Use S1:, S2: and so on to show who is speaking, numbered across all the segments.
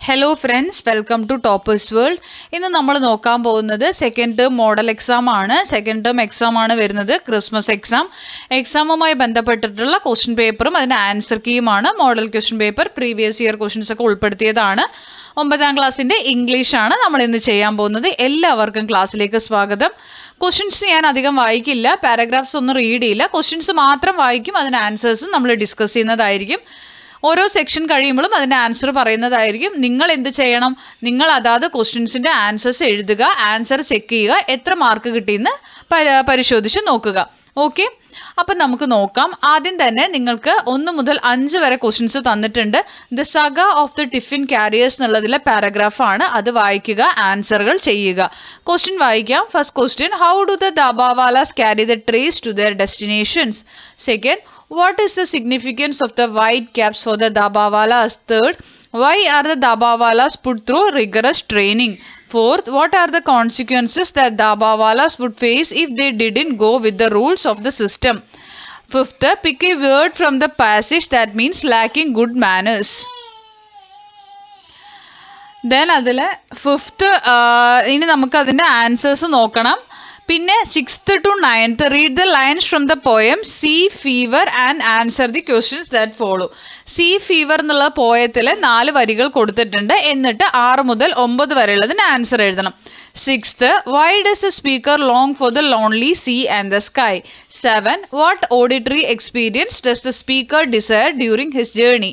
S1: Hello friends, welcome to toppers world. ഇന്ന് നമ്മൾ നോക്കാൻ പോകുന്നത് സെക്കൻഡ് ടേം മോഡൽ എക്സാം ആണ്. സെക്കൻഡ് ടേം എക്സാം ആണ് വരുന്നത്, ക്രിസ്മസ് എക്സാം. എക്സാമുമായി ബന്ധപ്പെട്ടിട്ടുള്ള ക്വസ്റ്റ്യൻ പേപ്പറും അതിൻ്റെ ആൻസർ കീയുമാണ്. Model question paper previous year questions ഒക്കെ ഉൾപ്പെടുത്തിയതാണ്. 9ാം ക്ലാസ്സിൻ്റെ ഇംഗ്ലീഷാണ് നമ്മൾ ഇന്ന് ചെയ്യാൻ പോകുന്നത്. എല്ലാവർക്കും ക്ലാസ്സിലേക്ക് സ്വാഗതം. ക്വസ്റ്റ്യൻസ് ഞാൻ അധികം വായിക്കില്ല, പാരഗ്രാഫ്സ് ഒന്നും റീഡ് ചെയ്യില്ല, ക്വസ്റ്റ്യൻസ് മാത്രം വായിക്കും. അതിന് ആൻസേഴ്സും നമ്മൾ ഡിസ്കസ് ചെയ്യുന്നതായിരിക്കും. ഓരോ സെക്ഷൻ കഴിയുമ്പോഴും അതിൻ്റെ ആൻസർ പറയുന്നതായിരിക്കും. നിങ്ങൾ എന്ത് ചെയ്യണം? നിങ്ങൾ അതാത് ക്വസ്റ്റ്യൻസിൻ്റെ ആൻസേഴ്സ് എഴുതുക, ആൻസർ ചെക്ക് ചെയ്യുക, എത്ര മാർക്ക് കിട്ടിയെന്ന് പരിശോധിച്ച് നോക്കുക. ഓക്കെ, അപ്പം നമുക്ക് നോക്കാം. ആദ്യം തന്നെ നിങ്ങൾക്ക് 1 മുതൽ 5 വരെ ക്വസ്റ്റ്യൻസ് തന്നിട്ടുണ്ട്. The saga of the tiffin carriers എന്നുള്ളതിലെ പാരഗ്രാഫാണ്. അത് വായിക്കുക, ആൻസറുകൾ ചെയ്യുക. ക്വസ്റ്റ്യൻ വായിക്കാം. First question, how do the dabbawalas carry the trays to their destinations? Second, what is the significance of the white caps for the Dabawalas? Third, why are the Dabawalas put through rigorous training? Fourth, what are the consequences that Dabawalas would face if they didn't go with the rules of the system? Fifth, pick a word from the passage that means lacking good manners. Then അതിൽ fifth, ഇനി നമുക്ക് അതിൻ്റെ answers നോക്കണം. പിന്നെ 6th to 9th, read the lines from the poem Sea Fever and answer the questions that follow. Sea Fever എന്നുള്ള പോയത്തിൽ 4 വരികൾ കൊടുത്തിട്ടുണ്ട്. എന്നിട്ട് 6 മുതൽ 9 വരെയുള്ളതിന് ആൻസർ എഴുതണം. 6th, why does the speaker long for the lonely sea and the sky? 7, what auditory experience does the speaker desire during his journey?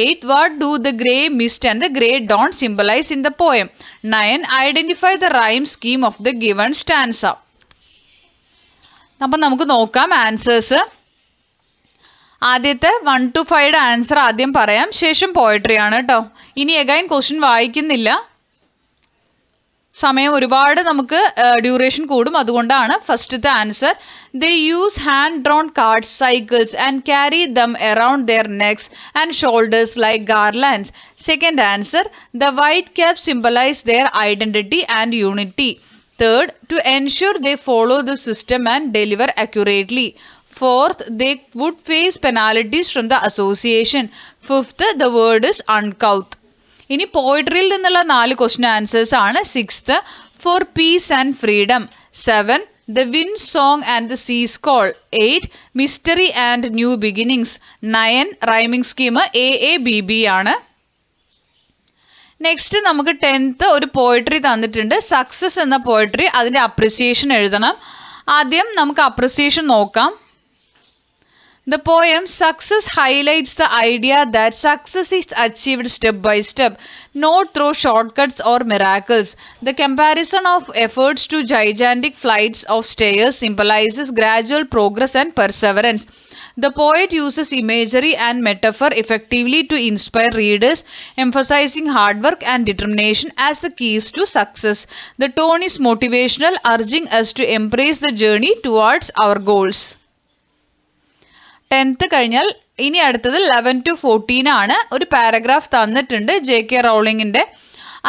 S1: 8, what do the grey mist and the grey dawn symbolise in the poem? 9, identify the rhyme scheme of the given stanza. അപ്പം നമുക്ക് നോക്കാം answers. ആദ്യത്തെ 1 to 5 answer ആദ്യം പറയാം, ശേഷം poetry ആണ് കേട്ടോ. ഇനി എഗൈൻ ക്വസ്റ്റ്യൻ വായിക്കുന്നില്ല, സമയം ഒരുപാട് നമുക്ക് ഡ്യൂറേഷൻ കൂടും, അതുകൊണ്ടാണ്. ഫസ്റ്റത്തെ answer, they use hand drawn carts, cycles and carry them around their necks and shoulders like garlands. Second answer, the white cap symbolise their identity and unity. Third, to ensure they follow the system and deliver accurately. Fourth, they would face penalties from the association. Fifth, the word is uncouth. ഇനി പോയിട്രിയിൽ നിന്നുള്ള 4 question answers ആണ്. 6th, for peace and freedom. 7, the wind song and the sea's call. 8, mystery and new beginnings. 9, rhyming scheme AABB ആണ്. Next നമുക്ക് 10th ഒരു poetry തന്നിട്ടുണ്ട്, success എന്ന poetry. അതിൻ്റെ appreciation എഴുതണം. ആദ്യം നമുക്ക് അപ്രിസിയേഷൻ നോക്കാം. The poem Success highlights the idea that success is achieved step by step, not through shortcuts or miracles. The comparison of efforts to gigantic flights of stairs symbolizes gradual progress and perseverance. The poet uses imagery and metaphor effectively to inspire readers, emphasizing hard work and determination as the keys to success. The tone is motivational, urging us to embrace the journey towards our goals. 10th കഴിഞ്ഞാൽ ഇനി അടുത്തത് 11 to 14 ആണ്. ഒരു paragraph തന്നിട്ടുണ്ട് JK റൗളിങ്ങിൻ്റെ,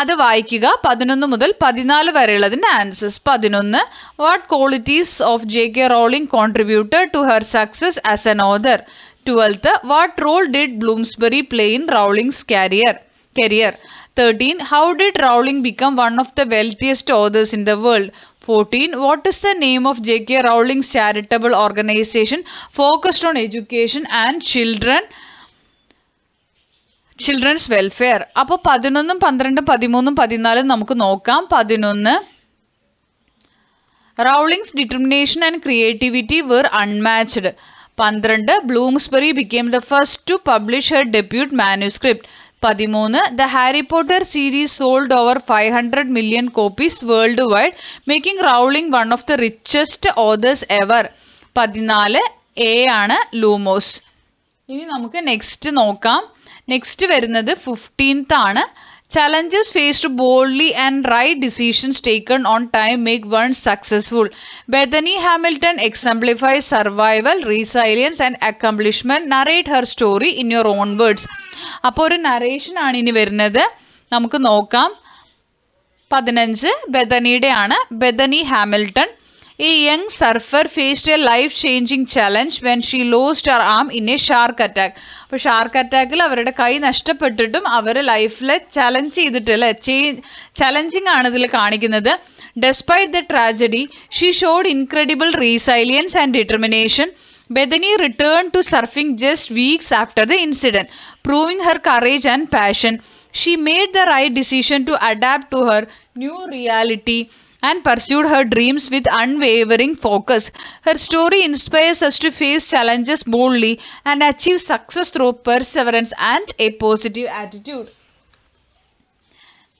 S1: അത് വായിക്കുക. 11 മുതൽ 14 വരെയുള്ളതിൻ്റെ answers. 11, what qualities of JK Rowling contributed to her success as an author? 12th, what role did Bloomsbury play in Rowling's career? 13, how did Rowling become one of the wealthiest authors in the world? 14, what is the name of JK Rowling's charitable organization focused on education and children's welfare? അപ്പോൾ 11, 12, 13, 14 നമുക്ക് നോക്കാം. 11, Rowling's determination and creativity were unmatched. 12, Bloomsbury became the first to publish her debut manuscript. 13, the Harry Potter series sold over 500 million copies worldwide, making Rowling one of the richest authors ever. 14, A ആണ്, Lumos. ഇനി നമുക്ക് next നോക്കാം. Next വരുന്നത് 15th ആണ്. Challenges faced boldly and right decisions taken on time make one successful. Bethany Hamilton exemplifies survival, resilience and accomplishment. Narrate her story in your own words. അപ്പോൾ ഒരു narration ആണ് ഇനി വരുന്നത്, നമുക്ക് നോക്കാം. 15 ബെതനിയുടെ ആണ്. ബെതനി Hamilton, A young surfer faced a life-changing challenge when she lost her arm in a shark attack. ഇപ്പോൾ shark അറ്റാക്കിൽ അവരുടെ കൈ നഷ്ടപ്പെട്ടിട്ടും അവർ ലൈഫിൽ ചലഞ്ച് ചെയ്തിട്ട് അല്ലേ, ചലഞ്ചിങ് ആണ് ഇതിൽ കാണിക്കുന്നത്. Despite the tragedy she showed incredible resilience and determination. Bethany returned to surfing just weeks after the incident, proving her courage and passion. She made the right decision to adapt to her new reality and pursued her dreams with unwavering focus. Her story inspires us to face challenges boldly and achieve success through perseverance and a positive attitude.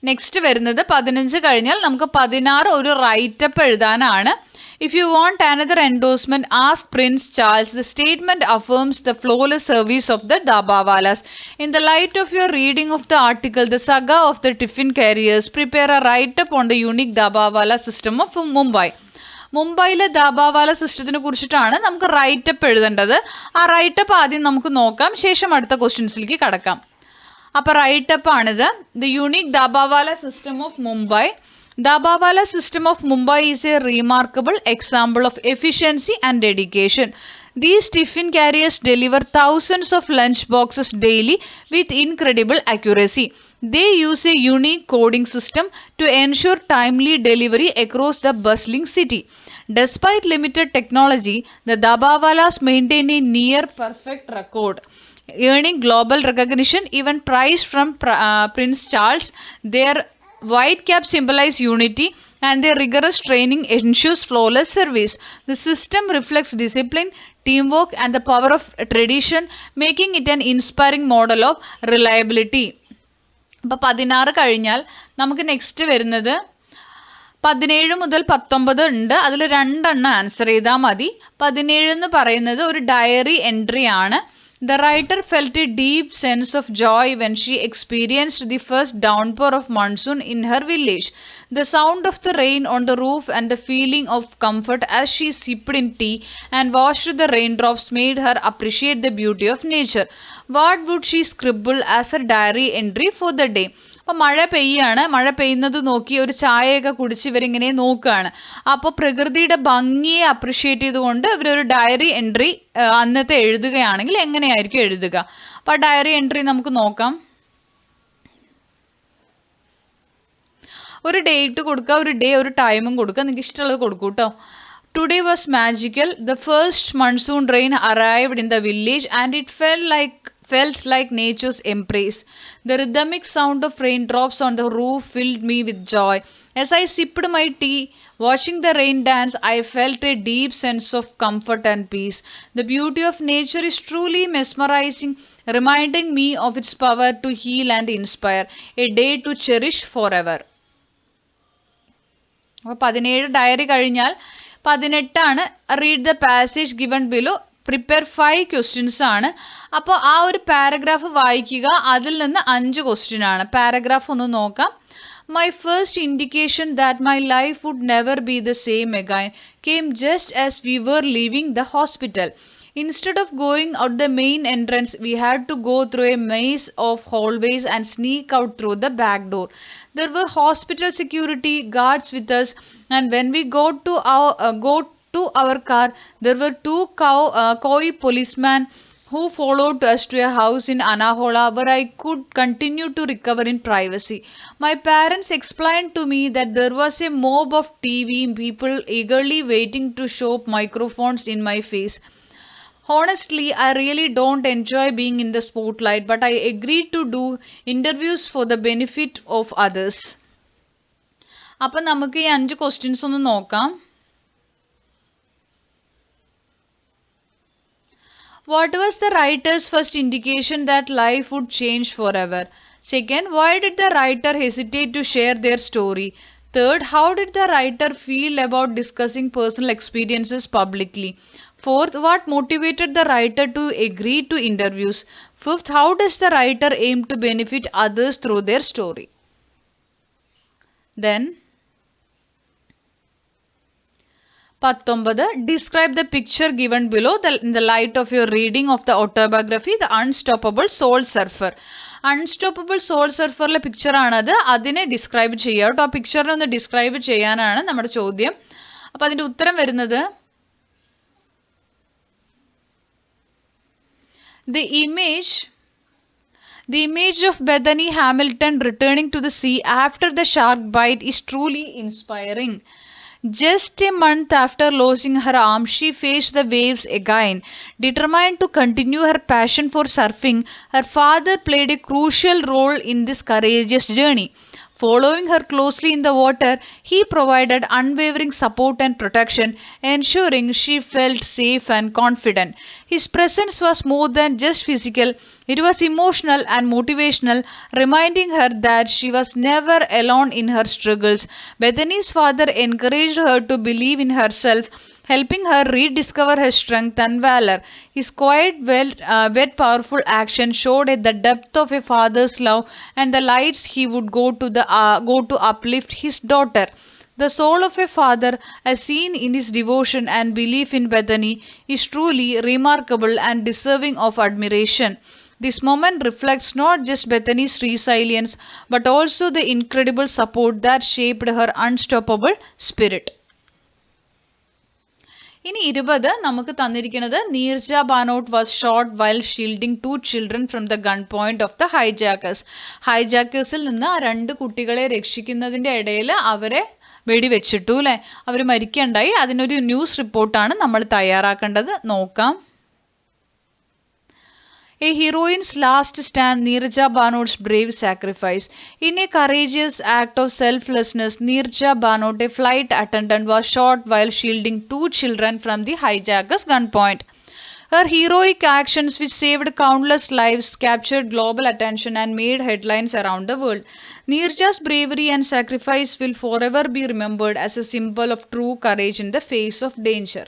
S1: Next വരുന്നത് 15 കഴിഞ്ഞാൽ നമുക്ക് 16 ഒരു writeup എഴുതാനാണ്. If you want another endorsement, ask Prince Charles. The statement affirms the flawless service of the Dabawalas. In the light of your reading of the article, The Saga of the Tiffin Carriers, prepare a write-up on the unique Dabawala system of Mumbai. മുംബൈയിലെ ദാബാവാല സിസ്റ്റത്തിനെ കുറിച്ചിട്ടാണ് നമുക്ക് writeup എഴുതേണ്ടത്. ആ writeup ആദ്യം നമുക്ക് നോക്കാം, ശേഷം അടുത്ത ക്വസ്റ്റ്യൻസിലേക്ക് കടക്കാം. അപ്പോൾ റൈറ്റപ്പ് ആണിത്. The unique dabbawala system of Mumbai. Dabawala system of Mumbai is a remarkable example of efficiency and dedication. These tiffin carriers deliver thousands of lunch boxes daily with incredible accuracy. They use a unique coding system to ensure timely delivery across the bustling city. Despite limited technology, the Dabawalas maintain a near perfect record, earning global recognition, even praise from Prince Charles. Their white cap symbolize unity and their rigorous training ensures flawless service. The system reflects discipline, teamwork and the power of tradition, making it an inspiring model of reliability. അപ്പോൾ 16 കഴിഞ്ഞാൽ നമുക്ക് next വരുന്നത് 17 മുതൽ 19 ഉണ്ട്. അതിൽ 2 എണ്ണം answer ചെയ്താൽ മതി. 17 എന്ന് പറയുന്നത് ഒരു ഡയറി എൻട്രി ആണ്. The writer felt a deep sense of joy when she experienced the first downpour of monsoon in her village. The sound of the rain on the roof and the feeling of comfort as she sipped in tea and watched the raindrops made her appreciate the beauty of nature. What would she scribble as her diary entry for the day? അപ്പോൾ മഴ പെയ്യാണ്, മഴ പെയ്യുന്നത് നോക്കി ഒരു ചായയൊക്കെ കുടിച്ച് ഇവരിങ്ങനെ നോക്കുകയാണ്. അപ്പോൾ പ്രകൃതിയുടെ ഭംഗിയെ അപ്രിഷ്യേറ്റ് ചെയ്തുകൊണ്ട് ഇവരൊരു ഡയറി എൻട്രി അന്നത്തെ എഴുതുകയാണെങ്കിൽ എങ്ങനെയായിരിക്കും എഴുതുക? അപ്പോൾ ഡയറി എൻട്രി നമുക്ക് നോക്കാം. ഒരു ഡേറ്റ് കൊടുക്കുക, ഒരു ഡേ ഒരു ടൈമും കൊടുക്കുക, നിങ്ങൾക്ക് ഇഷ്ടമുള്ളത് കൊടുക്കൂ കേട്ടോ. Today was magical. The first monsoon rain arrived in the village and it felt like nature's embrace. The rhythmic sound of raindrops on the roof filled me with joy. As I sipped my tea, watching the rain dance, I felt a deep sense of comfort and peace. The beauty of nature is truly mesmerizing, reminding me of its power to heal and inspire. A day to cherish forever. അപ്പോൾ 17 diary കഴിഞ്ഞാൽ 18 ആണ് read the passage given below. Prepare 5 questions ആണ്. അപ്പോൾ ആ ഒരു paragraph വായിക്കുക, അതിൽ നിന്ന് 5 ക്വസ്റ്റ്യൻ ആണ്. പാരഗ്രാഫ് ഒന്ന് നോക്കാം. My first indication that my life would never be the same again came just as we were leaving the hospital. Instead of going out the main entrance, we had to go through a maze of hallways and sneak out through the back door. There were hospital security guards with us, and when we got to our car, there were 2 coy policemen who followed us to a house in Anahola where I could continue to recover in privacy. My parents explained to me that there was a mob of TV people eagerly waiting to shove microphones in my face. Honestly, I really don't enjoy being in the spotlight, but I agreed to do interviews for the benefit of others. അപ്പോൾ നമുക്ക് ഈ 5 questions ഒന്ന് നോക്കാം. What was the writer's first indication that life would change forever? Second, why did the writer hesitate to share their story? Third, how did the writer feel about discussing personal experiences publicly? Fourth, what motivated the writer to agree to interviews? Fifth, how does the writer aim to benefit others through their story? Then 19. Describe the picture given below in the light of your reading of the autobiography, The Unstoppable Soul Surfer. Unstoppable soul സർഫറിലെ പിക്ചറാണത്. അതിനെ describe ചെയ്യുക കേട്ടോ. ആ പിക്ചറിനെ ഒന്ന് describe ചെയ്യാനാണ് നമ്മുടെ ചോദ്യം. അപ്പോൾ അതിൻ്റെ ഉത്തരം വരുന്നത് The image of Bethany Hamilton returning to the sea after the shark bite is truly inspiring. Just a month after losing her arm, she faced the waves again. Determined to continue her passion for surfing, her father played a crucial role in this courageous journey. Following her closely in the water, he provided unwavering support and protection, ensuring she felt safe and confident. His presence was more than just physical, it was emotional and motivational, reminding her that she was never alone in her struggles. Bethany's father encouraged her to believe in herself, helping her rediscover her strength and valor. His quiet, yet powerful action showed the depth of a father's love and the lights he would go to uplift his daughter. The soul of a father, as seen in his devotion and belief in Bethany, is truly remarkable and deserving of admiration. This moment reflects not just Bethany's resilience but also the incredible support that shaped her unstoppable spirit. ഇനി 20 നമുക്ക് തന്നിരിക്കുന്നത് Neerja Bhanot was shot while shielding 2 children from the gun point of the ഹൈജാക്കേഴ്സിൽ നിന്ന് ആ 2 കുട്ടികളെ രക്ഷിക്കുന്നതിൻ്റെ ഇടയിൽ അവരെ വെടിവെച്ചിട്ടു അല്ലേ, അവർ മരിക്കുകയുണ്ടായി. അതിനൊരു ന്യൂസ് റിപ്പോർട്ടാണ് നമ്മൾ തയ്യാറാക്കേണ്ടത്. നോക്കാം. A heroine's last stand, Neerja Banot's brave sacrifice. In a courageous act of selflessness, Neerja Banot, a flight attendant, was shot while shielding 2 children from the hijackers' gunpoint. Her heroic actions, which saved countless lives, captured global attention and made headlines around the world. Neerja's bravery and sacrifice will forever be remembered as a symbol of true courage in the face of danger.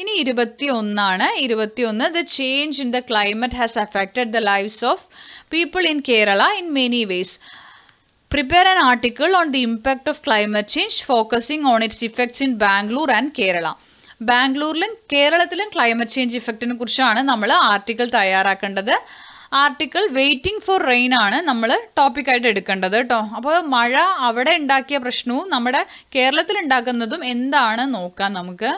S1: ഇനി 21 the change in the climate has affected the lives of people in Kerala in many ways. Prepare an article on the impact of climate change focusing on its effects in Bangalore and Kerala. ബാംഗ്ലൂരിലും കേരളത്തിലും climate change ഇഫക്റ്റിനെ കുറിച്ചാണ് നമ്മൾ article തയ്യാറാക്കേണ്ടത്. Article waiting for rain ആണ് നമ്മൾ ടോപ്പിക്കായിട്ട് എടുക്കേണ്ടത് കേട്ടോ. അപ്പോൾ മഴ അവിടെ ഉണ്ടാക്കിയ പ്രശ്നവും നമ്മുടെ കേരളത്തിൽ ഉണ്ടാക്കുന്നതും എന്താണ് നോക്കാം നമുക്ക്.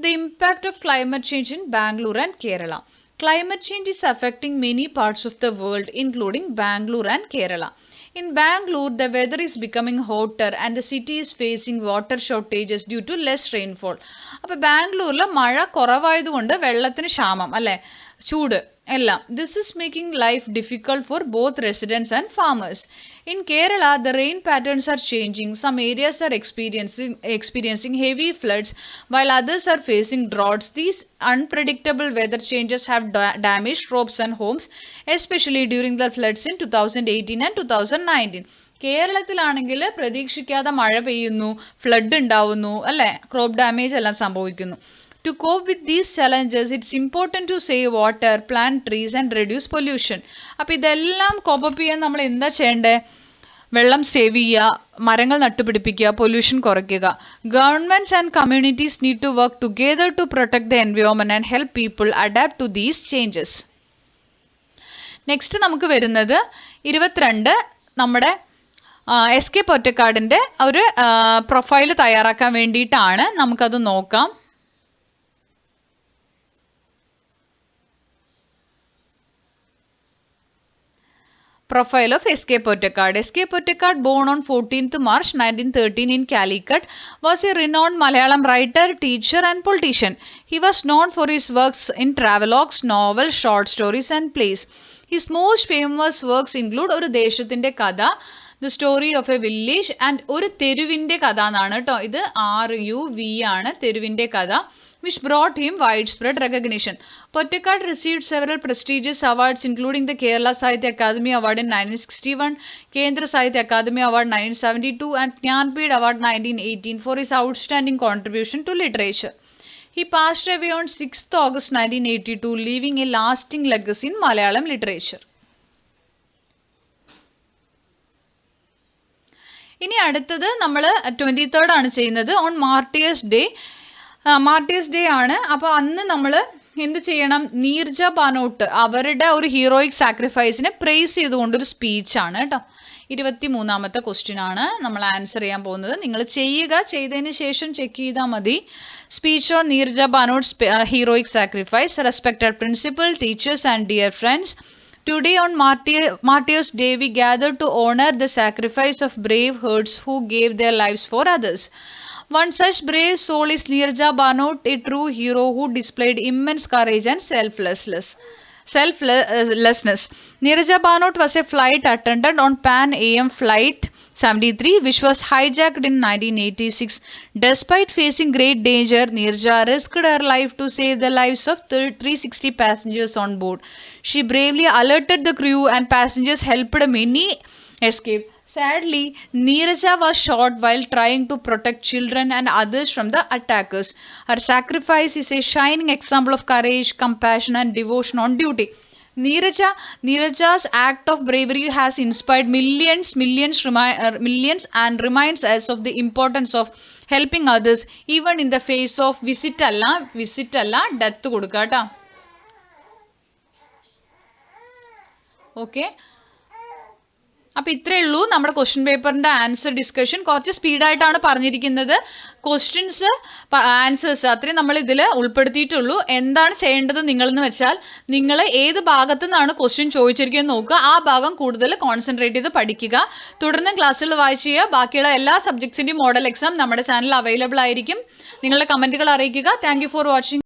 S1: The impact of climate change in Bangalore and Kerala. Climate change is affecting many parts of the world, including Bangalore and Kerala. In Bangalore, the weather is becoming hotter and the city is facing water shortages due to less rainfall. അപ്പോൾ ബാംഗ്ലൂരിൽ മഴ കുറവായതുകൊണ്ട് വെള്ളത്തിന് ക്ഷാമം അല്ലേ, ചൂട് എല്ലാം. This is making life difficult for both residents and farmers. In Kerala, the rain patterns are changing. Some areas are experiencing heavy floods, while others are facing droughts. These unpredictable weather changes have damaged crops and homes, especially during the floods in 2018 and 2019. കേരളത്തിലാണെങ്കിൽ പ്രതീക്ഷിക്കാതെ മഴ പെയ്യുന്നു, flood ഉണ്ടാവുന്നു അല്ലേ, crop damage എല്ലാം സംഭവിക്കുന്നു. To cope with these challenges, it's important to save water, plant trees and reduce pollution. അപ്പോൾ ഇതെല്ലാം കോപ്പപ്പ് ചെയ്യാൻ നമ്മൾ എന്താ ചെയ്യേണ്ടത്? വെള്ളം സേവ് ചെയ്യുക, മരങ്ങൾ നട്ടുപിടിപ്പിക്കുക, പൊല്യൂഷൻ കുറയ്ക്കുക. Governments and communities need to work together to protect the environment and help people adapt to these changes. Next നമുക്ക് വരുന്നത് 22 നമ്മുടെ SK പൊറ്റക്കാടിൻ്റെ ഒരു പ്രൊഫൈൽ തയ്യാറാക്കാൻ വേണ്ടിയിട്ടാണ്. നമുക്കത് നോക്കാം. Profile of SK Pottekad. SK Pottekad, born on 14th March 1913 in Calicut, was a renowned Malayalam writer, teacher and politician. He was known for his works in travelogues, novels, short stories and plays. His most famous works include Oru Deshathinte Katha, The Story of a Village and Oru Theruvinte Katha എന്നാണ് കേട്ടോ. ഇത് RUV ആണ്, തെരുവിൻ്റെ കഥ, which brought him widespread recognition. Pottekad received several prestigious awards including the Kerala Sahitya Akademi Award in 1961, Kendra Sahitya Akademi Award 1972 and Jnanpith Award 1918 for his outstanding contribution to literature. He passed away on 6th August 1982, leaving a lasting legacy in Malayalam literature. ഇനി അടുത്തത് നമ്മൾ 23rd ആണ് ചെയ്യുന്നത്, on martyrs day. Martyrs day ആണ്. അപ്പോൾ അന്ന് നമ്മൾ എന്ത് ചെയ്യണം? നീർജ ബാനോട്ട് അവരുടെ ഒരു ഹീറോയിക് സാക്രിഫൈസിനെ പ്രൈസ് ചെയ്തുകൊണ്ടൊരു സ്പീച്ചാണ് കേട്ടോ. 23ാമത്തെ ക്വസ്റ്റ്യൻ ആണ് നമ്മൾ ആൻസർ ചെയ്യാൻ പോകുന്നത്. നിങ്ങൾ ചെയ്യുക, ചെയ്തതിന് ശേഷം ചെക്ക് ചെയ്താൽ മതി. Speech on Neeraja Bhanot's heroic sacrifice. Respected principal, teachers and dear friends, today on Martyrs' Day we gather to honor the sacrifice of brave hearts who gave their lives for others. One such brave soul is Neerja Banot, a true hero who displayed immense courage and selflessness. Neerja Banot was a flight attendant on Pan AM Flight 73, which was hijacked in 1986. Despite facing great danger, Neerja risked her life to save the lives of 360 passengers on board. She bravely alerted the crew and passengers helped many escape. Sadly, Neerja was shot while trying to protect children and others from the attackers. Her sacrifice is a shining example of courage, compassion and devotion on duty. Neeraja's act of bravery has inspired millions and reminds us of the importance of helping others even in the face of visit alla death കൊടുക്കുക കേട്ടോ. Okay, അപ്പോൾ ഇത്രയേ ഉള്ളൂ നമ്മുടെ question പേപ്പറിൻ്റെ answer discussion. കുറച്ച് സ്പീഡായിട്ടാണ് പറഞ്ഞിരിക്കുന്നത്. Questions answers അത്രയും നമ്മൾ ഇതിൽ ഉൾപ്പെടുത്തിയിട്ടുള്ളൂ. എന്താണ് ചെയ്യേണ്ടത് നിങ്ങളെന്ന് വെച്ചാൽ, നിങ്ങൾ ഏത് ഭാഗത്തു നിന്നാണ് ക്വസ്റ്റ്യൻ ചോദിച്ചിരിക്കുന്നത് നോക്കുക, ആ ഭാഗം കൂടുതൽ കോൺസെൻട്രേറ്റ് ചെയ്ത് പഠിക്കുക. തുടർന്ന് ക്ലാസ്സുകൾ വായിച്ച് ചെയ്യുക. ബാക്കിയുള്ള എല്ലാ സബ്ജക്ട്സിൻ്റെയും മോഡൽ എക്സാം നമ്മുടെ ചാനലിൽ അവൈലബിൾ ആയിരിക്കും. നിങ്ങളുടെ കമൻറ്റുകൾ അറിയിക്കുക. Thank you for watching.